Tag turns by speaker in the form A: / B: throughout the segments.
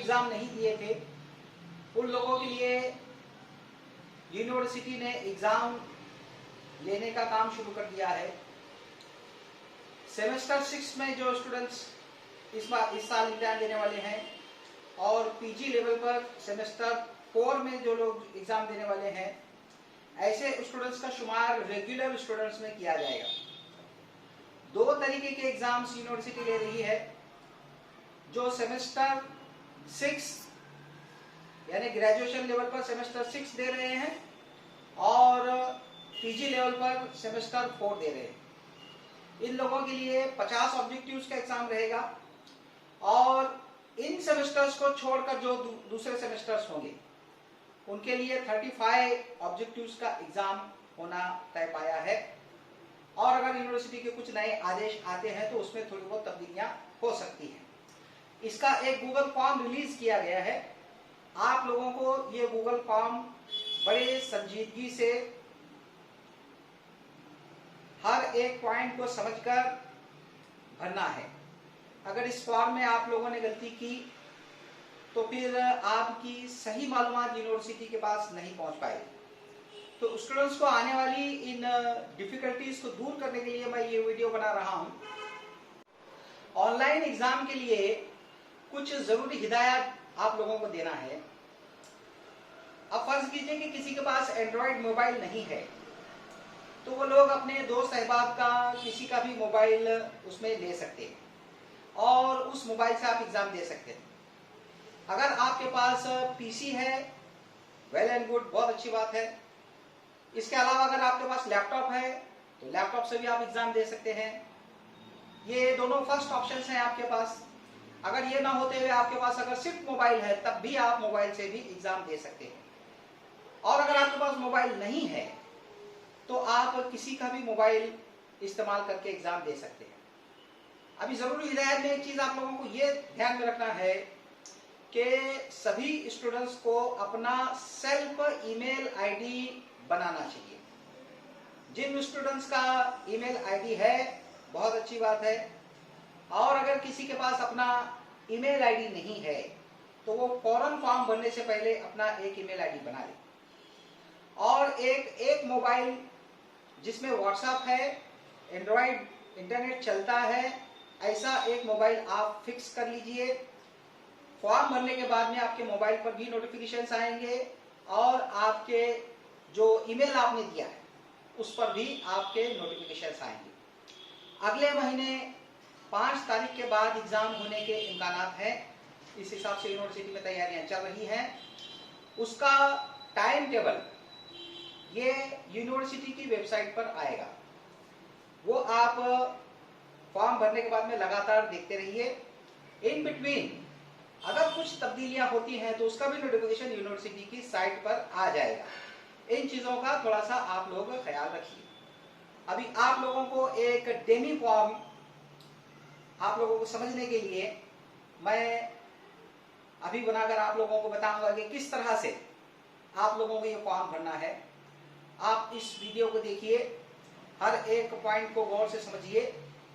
A: Exam नहीं दिए थे उन लोगों के लिए यूनिवर्सिटी ने एग्ज़ाम लेने का काम शुरू कर दिया है। सेमेस्टर 6 में जो स्टूडेंट्स इस साल एग्ज़ाम देने वाले हैं और पीजी लेवल पर सेमेस्टर 4 में जो लोग एग्ज़ाम देने वाले हैं, ऐसे स्टूडेंट्स का शुमार रेगुलर स्टूडेंट्स में किया जाएगा। 2 तरीके के एग्ज़ाम्स यूनिवर्सिटी ले रही है। जो सेमेस्टर 6 यानी ग्रेजुएशन लेवल पर सेमेस्टर 6 दे रहे हैं और पीजी लेवल पर सेमेस्टर 4 दे रहे हैं, इन लोगों के लिए 50 ऑब्जेक्टिव्स का एग्ज़ाम रहेगा और इन सेमेस्टर्स को छोड़कर जो दूसरे सेमेस्टर्स होंगे उनके लिए 35 ऑब्जेक्टिव्स का एग्ज़ाम होना तय पाया है। और अगर यूनिवर्सिटी के कुछ नए आदेश आते हैं तो उसमें थोड़ी बहुत तब्दीलियां हो सकती हैं। इसका एक गूगल फॉर्म रिलीज किया गया है। आप लोगों को ये गूगल फॉर्म बड़े संजीदगी से हर एक पॉइंट को समझकर भरना है। अगर इस फॉर्म में आप लोगों ने गलती की तो फिर आपकी सही मालूमात यूनिवर्सिटी के पास नहीं पहुंच पाएगी। तो स्टूडेंट्स को आने वाली इन डिफिकल्टीज को दूर करने के लिए मैं ये वीडियो बना रहा हूं। ऑनलाइन एग्जाम के लिए कुछ जरूरी हिदायत आप लोगों को देना है। अब फर्ज कीजिए कि किसी के पास एंड्रॉयड मोबाइल नहीं है तो वो लोग अपने दोस्त अहबाब का किसी का भी मोबाइल उसमें ले सकते हैं और उस मोबाइल से आप एग्जाम दे सकते हैं। अगर आपके पास पीसी है, वेल एंड गुड, बहुत अच्छी बात है। इसके अलावा अगर आपके पास लैपटॉप है तो लैपटॉप से भी आप एग्जाम दे सकते हैं। ये दोनों फर्स्ट ऑप्शंस हैं आपके पास। अगर ये ना होते हुए आपके पास अगर सिर्फ मोबाइल है तब भी आप मोबाइल से भी एग्जाम दे सकते हैं। और अगर आपके पास मोबाइल नहीं है तो आप किसी का भी मोबाइल इस्तेमाल करके एग्जाम दे सकते हैं। अभी जरूरी हिदायत में एक चीज आप लोगों को ये ध्यान में रखना है कि सभी स्टूडेंट्स को अपना सेल्फ ईमेल आईडी बनाना चाहिए। जिन स्टूडेंट्स का ईमेल आईडी है बहुत अच्छी बात है, और अगर किसी के पास अपना ईमेल आईडी नहीं है तो वो फौरन फॉर्म भरने से पहले अपना एक ईमेल आईडी बना ले और एक मोबाइल जिसमें व्हाट्सएप है, एंड्रॉयड इंटरनेट चलता है, ऐसा एक मोबाइल आप फिक्स कर लीजिए। फॉर्म भरने के बाद में आपके मोबाइल पर भी नोटिफिकेशंस आएंगे और आपके जो ईमेल आपने दिया है उस पर भी आपके नोटिफिकेशंस आएंगे। अगले महीने 5 तारीख के बाद एग्जाम होने के इम्कानात हैं। इस हिसाब से यूनिवर्सिटी में तैयारियां चल रही हैं। उसका टाइम टेबल ये यूनिवर्सिटी की वेबसाइट पर आएगा। वो आप फॉर्म भरने के बाद में लगातार देखते रहिए। इन बिटवीन अगर कुछ तब्दीलियां होती हैं तो उसका भी नोटिफिकेशन यूनिवर्सिटी की साइट पर आ जाएगा। इन चीज़ों का थोड़ा सा आप लोग ख्याल रखिए। अभी आप लोगों को एक डेमी फॉर्म आप लोगों को समझने के लिए मैं अभी बनाकर आप लोगों को बताऊंगा कि किस तरह से आप लोगों को ये फॉर्म भरना है। आप इस वीडियो को देखिए, हर एक पॉइंट को गौर से समझिए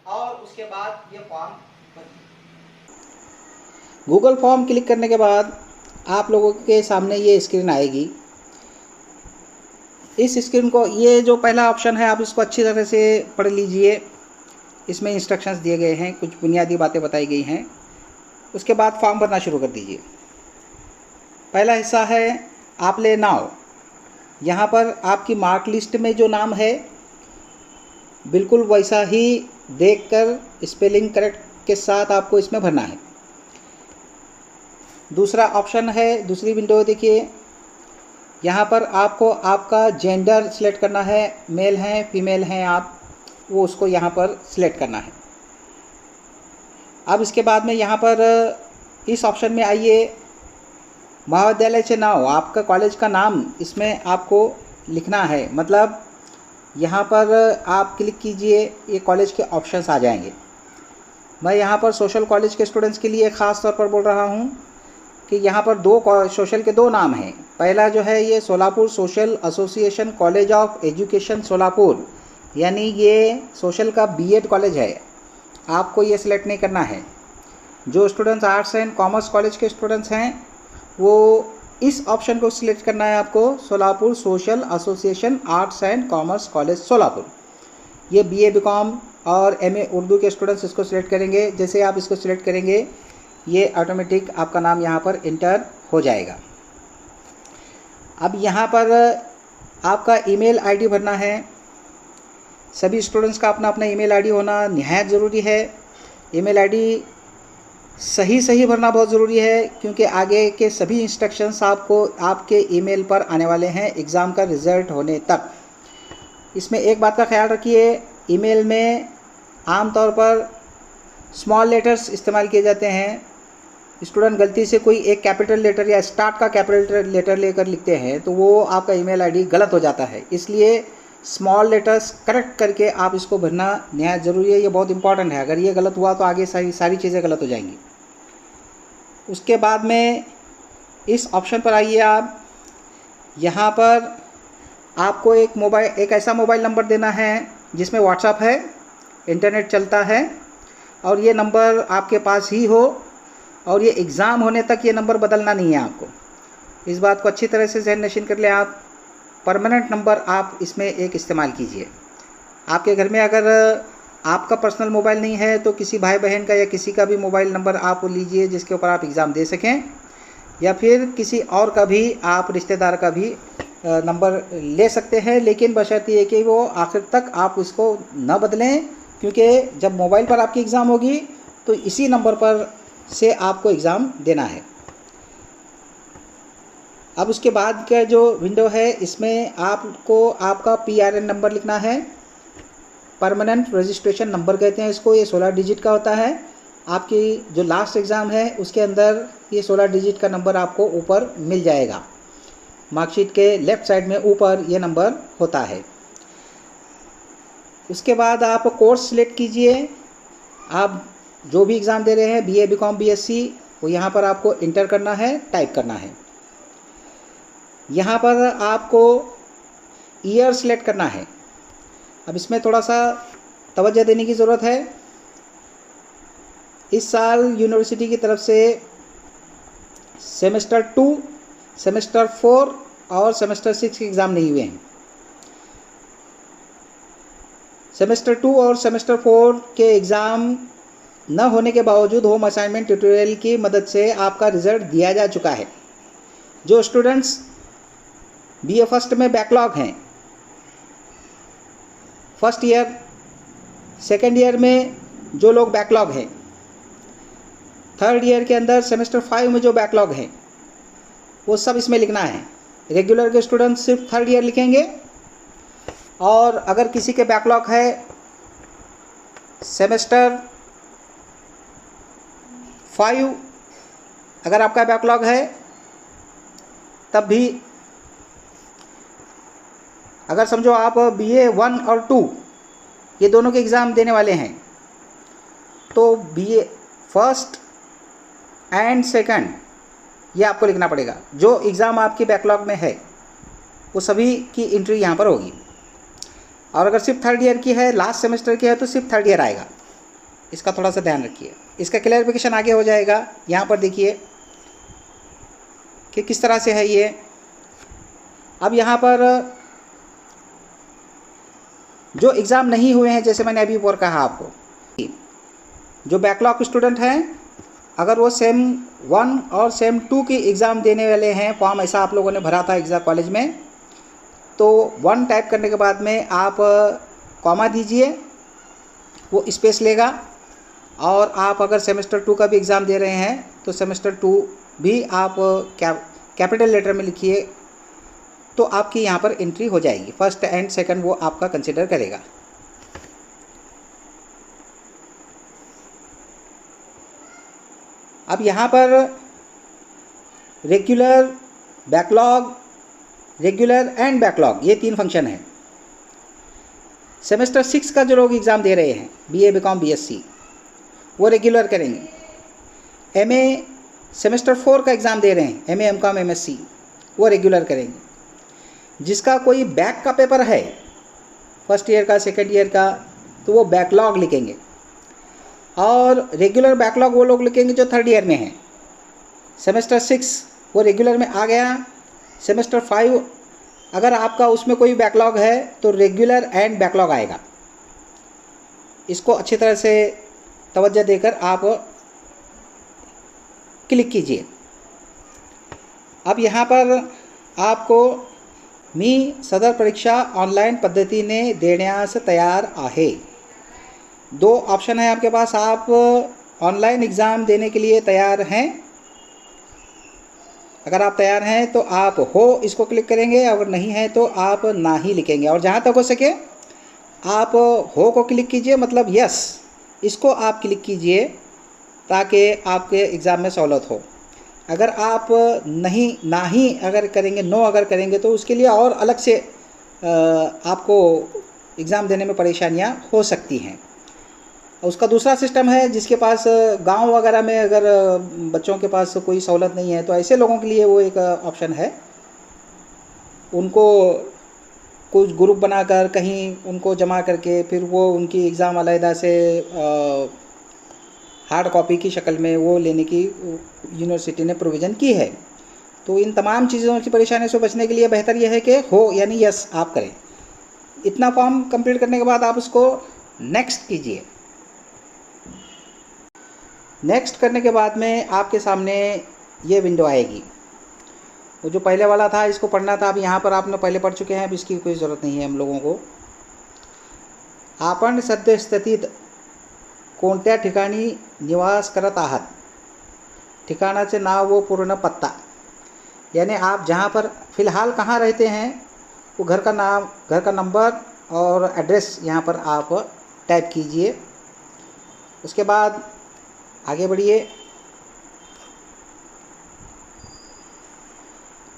A: और उसके बाद ये फॉर्म भरिए।
B: गूगल फॉर्म क्लिक करने के बाद आप लोगों के सामने ये स्क्रीन आएगी। इस स्क्रीन को, ये जो पहला ऑप्शन है आप इसको अच्छी तरह से पढ़ लीजिए। इसमें इंस्ट्रक्शंस दिए गए हैं, कुछ बुनियादी बातें बताई गई हैं। उसके बाद फॉर्म भरना शुरू कर दीजिए। पहला हिस्सा है अप्लाई नाउ। यहाँ पर आपकी मार्क लिस्ट में जो नाम है बिल्कुल वैसा ही देखकर स्पेलिंग करेक्ट के साथ आपको इसमें भरना है। दूसरा ऑप्शन है, दूसरी विंडो देखिए, यहाँ पर आपको आपका जेंडर सिलेक्ट करना है। मेल हैं, फीमेल हैं आप, वो उसको यहाँ पर सिलेक्ट करना है। अब इसके बाद में यहाँ पर इस ऑप्शन में आइए, महाविद्यालय से नाम, आपका कॉलेज का नाम इसमें आपको लिखना है। मतलब यहाँ पर आप क्लिक कीजिए, ये कॉलेज के ऑप्शंस आ जाएंगे। मैं यहाँ पर सोशल कॉलेज के स्टूडेंट्स के लिए ख़ास तौर पर बोल रहा हूँ कि यहाँ पर सोशल के 2 नाम हैं। पहला जो है ये Solapur social association college of education Solapur, यानी ये सोशल का बीएड कॉलेज है, आपको ये सिलेक्ट नहीं करना है। जो students arts and commerce college के स्टूडेंट्स हैं वो इस ऑप्शन को सिलेक्ट करना है आपको, Solapur social association arts and commerce college Solapur. ये BA BCom और MA उर्दू के स्टूडेंट्स इसको सिलेक्ट करेंगे। जैसे आप इसको सिलेक्ट करेंगे ये ऑटोमेटिक आपका नाम यहाँ पर इंटर हो जाएगा। अब यहाँ पर आपका ईमेल आईडी भरना है। सभी स्टूडेंट्स का अपना अपना ईमेल आईडी होना निहायत ज़रूरी है। ईमेल आईडी सही भरना बहुत ज़रूरी है, क्योंकि आगे के सभी इंस्ट्रक्शंस आपको आपके ईमेल पर आने वाले हैं एग्ज़ाम का रिज़ल्ट होने तक। इसमें एक बात का ख्याल रखिए, ईमेल में आमतौर पर स्मॉल लेटर्स इस्तेमाल किए जाते हैं। स्टूडेंट गलती से कोई एक कैपिटल लेटर या स्टार्ट का कैपिटल लेटर लेकर लिखते हैं तो वो आपका ईमेल आईडी गलत हो जाता है। इसलिए स्मॉल लेटर्स करेक्ट करके आप इसको भरना निहायत ज़रूरी है। ये बहुत इंपॉर्टेंट है। अगर ये गलत हुआ तो आगे सारी चीज़ें गलत हो जाएंगी। उसके बाद में इस ऑप्शन पर आइए आप। यहाँ पर आपको एक ऐसा मोबाइल नंबर देना है जिसमें व्हाट्सएप है, इंटरनेट चलता है और ये नंबर आपके पास ही हो, और ये एग्ज़ाम होने तक ये नंबर बदलना नहीं है आपको। इस बात को अच्छी तरह से ज़हन नशीन कर लें आप। परमानेंट नंबर आप इसमें एक इस्तेमाल कीजिए। आपके घर में अगर आपका पर्सनल मोबाइल नहीं है तो किसी भाई बहन का या किसी का भी मोबाइल नंबर आप लीजिए जिसके ऊपर आप एग्ज़ाम दे सकें, या फिर किसी और का भी आप रिश्तेदार का भी नंबर ले सकते हैं, लेकिन बशर्ते ये कि वो आखिर तक आप उसको न बदलें, क्योंकि जब मोबाइल पर आपकी एग्ज़ाम होगी तो इसी नंबर पर से आपको एग्ज़ाम देना है। अब उसके बाद का जो विंडो है इसमें आपको आपका PRN नंबर लिखना है। परमानेंट रजिस्ट्रेशन नंबर कहते हैं इसको। ये 16 डिजिट का होता है। आपकी जो लास्ट एग्ज़ाम है उसके अंदर ये 16 डिजिट का नंबर आपको ऊपर मिल जाएगा। मार्कशीट के लेफ़्ट साइड में ऊपर ये नंबर होता है। उसके बाद आप कोर्स सिलेक्ट कीजिए। आप जो भी एग्ज़ाम दे रहे हैं BA BCom BSc वो यहाँ पर आपको इंटर करना है, टाइप करना है। यहाँ पर आपको ईयर सिलेक्ट करना है। अब इसमें थोड़ा सा तवज्जो देने की ज़रूरत है। इस साल यूनिवर्सिटी की तरफ से सेमेस्टर 2, सेमेस्टर 4 और सेमेस्टर 6 के एग्ज़ाम नहीं हुए हैं। सेमेस्टर 2 और सेमेस्टर 4 के एग्ज़ाम न होने के बावजूद होम असाइनमेंट ट्यूटोरियल की मदद से आपका रिज़ल्ट दिया जा चुका है। जो स्टूडेंट्स BA फर्स्ट में बैकलॉग हैं, फर्स्ट ईयर सेकेंड ईयर में जो लोग बैकलॉग हैं, थर्ड ईयर के अंदर सेमेस्टर 5 में जो बैकलॉग हैं, वो सब इसमें लिखना है। रेगुलर के स्टूडेंट सिर्फ थर्ड ईयर लिखेंगे, और अगर किसी के बैकलॉग है सेमेस्टर 5, अगर आपका बैकलॉग है तब भी, अगर समझो आप BA 1 और 2 ये दोनों के एग्ज़ाम देने वाले हैं तो BA फर्स्ट एंड सेकंड ये आपको लिखना पड़ेगा। जो एग्ज़ाम आपके बैकलॉग में है वो सभी की एंट्री यहाँ पर होगी। और अगर सिर्फ थर्ड ईयर की है, लास्ट सेमेस्टर की है, तो सिर्फ थर्ड ईयर आएगा। इसका थोड़ा सा ध्यान रखिए। इसका क्लैरिफिकेशन आगे हो जाएगा। यहाँ पर देखिए कि किस तरह से है ये। अब यहाँ पर जो एग्ज़ाम नहीं हुए हैं, जैसे मैंने अभी ऊपर कहा आपको, जो बैकलॉग स्टूडेंट हैं, अगर वो सेम 1 और सेम 2 की एग्ज़ाम देने वाले हैं, फॉर्म ऐसा आप लोगों ने भरा था एग्ज़ाम कॉलेज में, तो 1 टाइप करने के बाद में आप कॉमा दीजिए, वो स्पेस लेगा। और आप अगर सेमेस्टर 2 का भी एग्ज़ाम दे रहे हैं तो सेमेस्टर 2 भी आप कैपिटल लेटर में लिखिए, तो आपकी यहाँ पर एंट्री हो जाएगी। फर्स्ट एंड सेकंड वो आपका कंसिडर करेगा। अब यहाँ पर regular, backlog, regular and backlog ये 3 फंक्शन हैं। सेमेस्टर 6 का जो लोग एग्ज़ाम दे रहे हैं BA BCom BSc वो रेगुलर करेंगे। MA सेमेस्टर 4 का एग्ज़ाम दे रहे हैं, MA MCom MSc, वो रेगुलर करेंगे। जिसका कोई बैक का पेपर है, फर्स्ट ईयर का, सेकेंड ईयर का, तो वो बैकलॉग लिखेंगे। और रेगुलर बैकलॉग वो लोग लिखेंगे जो थर्ड ईयर में हैं। सेमेस्टर 6 वो रेगुलर में आ गया। सेमेस्टर 5 अगर आपका उसमें कोई बैकलॉग है तो रेगुलर एंड बैकलॉग आएगा। इसको अच्छी तरह से तवज्जो देकर आप क्लिक कीजिए। अब यहाँ पर आपको मी सदर परीक्षा ऑनलाइन पद्धतीने देण्यास तयार आहे। 2 ऑप्शन है आपके पास, आप ऑनलाइन एग्ज़ाम देने के लिए तैयार हैं। अगर आप तैयार हैं तो आप हो इसको क्लिक करेंगे, अगर नहीं है तो आप ना ही लिखेंगे। और जहाँ तक हो सके आप हो को क्लिक कीजिए, मतलब यस इसको आप क्लिक कीजिए ताकि आपके एग्ज़ाम में सहूलत हो। अगर आप नहीं ना ही अगर करेंगे, नो अगर करेंगे तो उसके लिए और अलग से आपको एग्ज़ाम देने में परेशानियां हो सकती हैं। उसका दूसरा सिस्टम है, जिसके पास गांव वगैरह में अगर बच्चों के पास कोई सहूलत नहीं है तो ऐसे लोगों के लिए वो एक ऑप्शन है। उनको कुछ ग्रुप बनाकर कहीं उनको जमा करके फिर वो उनकी एग्ज़ाम अलहदा से हार्ड कॉपी की शक्ल में वो लेने की यूनिवर्सिटी ने प्रोविज़न की है। तो इन तमाम चीज़ों की परेशानी से बचने के लिए बेहतर यह है कि हो यानी यस आप करें। इतना फॉर्म कंप्लीट करने के बाद आप उसको नेक्स्ट कीजिए। नेक्स्ट करने के बाद में आपके सामने ये विंडो आएगी। वो जो पहले वाला था इसको पढ़ना था, अब यहाँ पर आपने पहले पढ़ चुके हैं, अब इसकी कोई ज़रूरत नहीं है हम लोगों को। आपण सद्यस्थितीत कोणत्या ठिकाणी निवास करत आहात, ठिकाणाचे नाव व पूर्ण पत्ता, यानी आप जहाँ पर फ़िलहाल कहाँ रहते हैं वो घर का नाम, घर का नंबर और एड्रेस यहाँ पर आप टाइप कीजिए। उसके बाद आगे बढ़िए।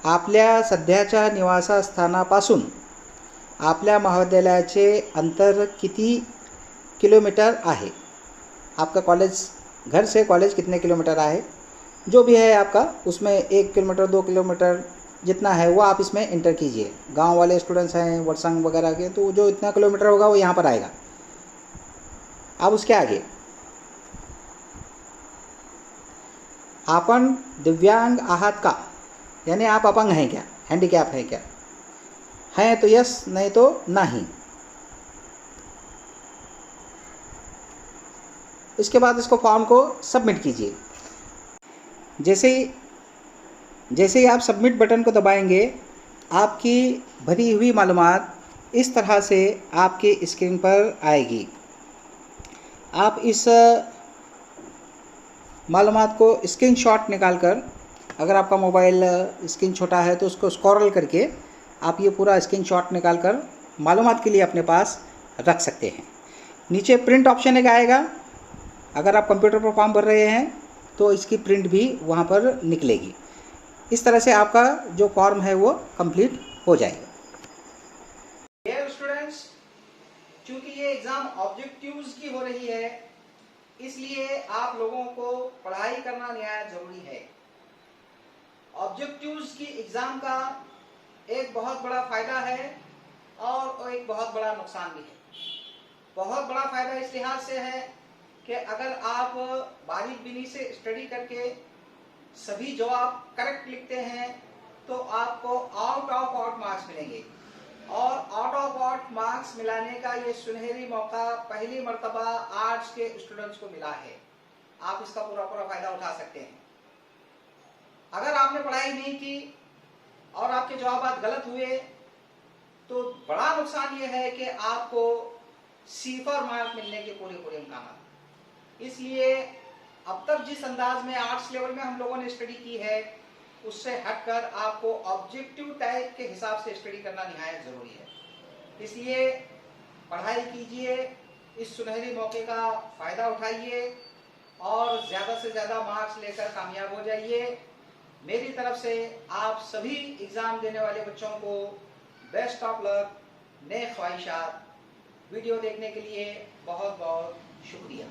B: आपल्या सध्याच्या निवासस्थानापासून आपल्या महाविद्यालयाचे अंतर किती किलोमीटर आहे, आपका कॉलेज, घर से कॉलेज कितने किलोमीटर है, जो भी है आपका उसमें 1 किलोमीटर 2 किलोमीटर जितना है वो आप इसमें इंटर कीजिए। गांव वाले स्टूडेंट्स हैं वर्षांग वगैरह के, तो जो इतना किलोमीटर होगा वो यहाँ पर आएगा। अब उसके आगे आपण दिव्यांग आहात का, यानी आप अपंग हैं क्या, हैंडीकैप है क्या, हैं तो यस, नहीं तो नहीं। इसके बाद इसको फॉर्म को सबमिट कीजिए। जैसे ही आप सबमिट बटन को दबाएंगे आपकी भरी हुई मालूमात इस तरह से आपके स्क्रीन पर आएगी। आप इस मालूमात को स्क्रीनशॉट निकालकर, अगर आपका मोबाइल स्क्रीन छोटा है तो उसको स्क्रॉल करके आप ये पूरा स्क्रीनशॉट निकालकर मालूमात के लिए अपने पास रख सकते हैं। नीचे प्रिंट ऑप्शन एक आएगा, अगर आप कंप्यूटर पर फॉर्म भर रहे हैं तो इसकी प्रिंट भी वहाँ पर निकलेगी। इस तरह से आपका जो फॉर्म है वो कंप्लीट हो जाएगा।
A: डियर स्टूडेंट्स, चूंकि ये एग्जाम ऑब्जेक्टिव्स की हो रही है इसलिए आप लोगों को पढ़ाई करना निहायत जरूरी है। ऑब्जेक्टिव्स की एग्जाम का एक बहुत बड़ा फायदा है और एक बहुत बड़ा नुकसान भी है। बहुत बड़ा फायदा इस लिहाज से है कि अगर आप बारीक बीनी से स्टडी करके सभी जवाब करेक्ट लिखते हैं तो आपको आउट ऑफ आउट मार्क्स मिलेंगे, और आउट ऑफ आउट मार्क्स मिलाने का ये सुनहरी मौका पहली मर्तबा आर्ट्स के स्टूडेंट्स को मिला है। आप इसका पूरा फायदा उठा सकते हैं। अगर आपने पढ़ाई नहीं की और आपके जवाब गलत हुए तो बड़ा नुकसान ये है कि आपको सिफर मार्क मिलने के पूरे इम्कान। इसलिए अब तक जिस अंदाज में आर्ट्स लेवल में हम लोगों ने स्टडी की है उससे हटकर आपको ऑब्जेक्टिव टाइप के हिसाब से स्टडी करना निहायत जरूरी है। इसलिए पढ़ाई कीजिए, इस सुनहरी मौके का फायदा उठाइए और ज़्यादा से ज़्यादा मार्क्स लेकर कामयाब हो जाइए। मेरी तरफ से आप सभी एग्ज़ाम देने वाले बच्चों को बेस्ट ऑफ लक, नेक ख्वाहिशात। वीडियो देखने के लिए बहुत बहुत शुक्रिया।